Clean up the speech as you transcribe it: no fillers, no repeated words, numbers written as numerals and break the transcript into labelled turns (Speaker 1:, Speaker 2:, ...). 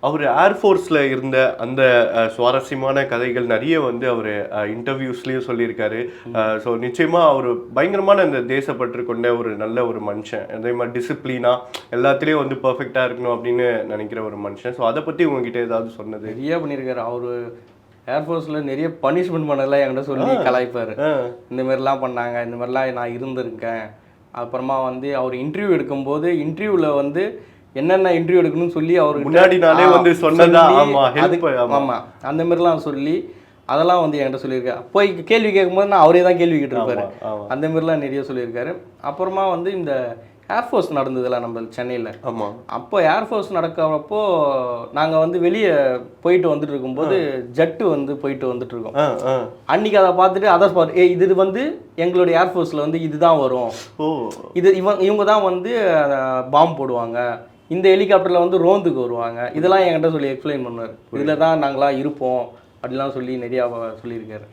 Speaker 1: அவர் ஏர்ஃபோர்ஸில் இருந்த அந்த சுவாரஸ்யமான கதைகள் நிறைய வந்து அவர் இன்டர்வியூஸ்லேயும் சொல்லியிருக்காரு. ஸோ நிச்சயமாக அவர் பயங்கரமான அந்த தேசப்பற்று கொண்ட ஒரு நல்ல ஒரு மனுஷன். அதே மாதிரி டிசிப்ளினாக எல்லாத்துலேயும் வந்து பர்ஃபெக்டாக இருக்கணும் அப்படின்னு நினைக்கிற ஒரு மனுஷன். ஸோ அதை பற்றி உங்ககிட்ட ஏதாவது சொன்னது?
Speaker 2: நிறைய பண்ணியிருக்காரு அவர். ஏர்ஃபோர்ஸில் நிறைய பனிஷ்மெண்ட் பண்ணலாம் என்கிட்ட சொல்லி கலாய்ப்பார். இந்த மாதிரிலாம் பண்ணாங்க, இந்த மாதிரிலாம் நான் இருந்திருக்கேன். அப்புறமா வந்து அவர் இன்டர்வியூ எடுக்கும்போது இன்டர்வியூவில் வந்து என்னென்ன இன்டர்வியூ எடுக்கணும்னு சொல்லி அவருக்கு
Speaker 1: முன்னாடி நாளே வந்து சொன்னதா.
Speaker 2: ஆமாம், அந்த மாதிரிலாம் சொல்லி அதெல்லாம் வந்து என்கிட்ட சொல்லியிருக்காரு. போய் கேள்வி கேட்கும்போது நான் அவரே தான் கேள்வி கேட்டிருப்பாரு. அந்த மாதிரிலாம் நிறைய சொல்லியிருக்காரு. அப்புறமா வந்து இந்த ஏர்ஃபோர்ஸ் நடந்ததில்ல நம்ம சென்னையில்.
Speaker 1: ஆமாம், அப்போ
Speaker 2: ஏர்ஃபோர்ஸ் நடக்கிறப்போ நாங்கள் வந்து வெளியே போயிட்டு வந்துட்டு இருக்கும்போது ஜட்டு வந்து போயிட்டு வந்துட்டு இருக்கோம். அன்னைக்கு அதை பார்த்துட்டு அதை இது வந்து எங்களுடைய ஏர்ஃபோர்ஸில் வந்து இதுதான் வரும், இவங்க தான் வந்து பாம்பு போடுவாங்க, இந்த ஹெலிகாப்டரில் வந்து ரோந்துக்கு வருவாங்க, இதெல்லாம் என்கிட்ட சொல்லி எக்ஸ்பிளைன் பண்ணுவார். இதில் தான் நாங்களாம் இருப்போம் அப்படிலாம் சொல்லி நிறையா சொல்லியிருக்காரு.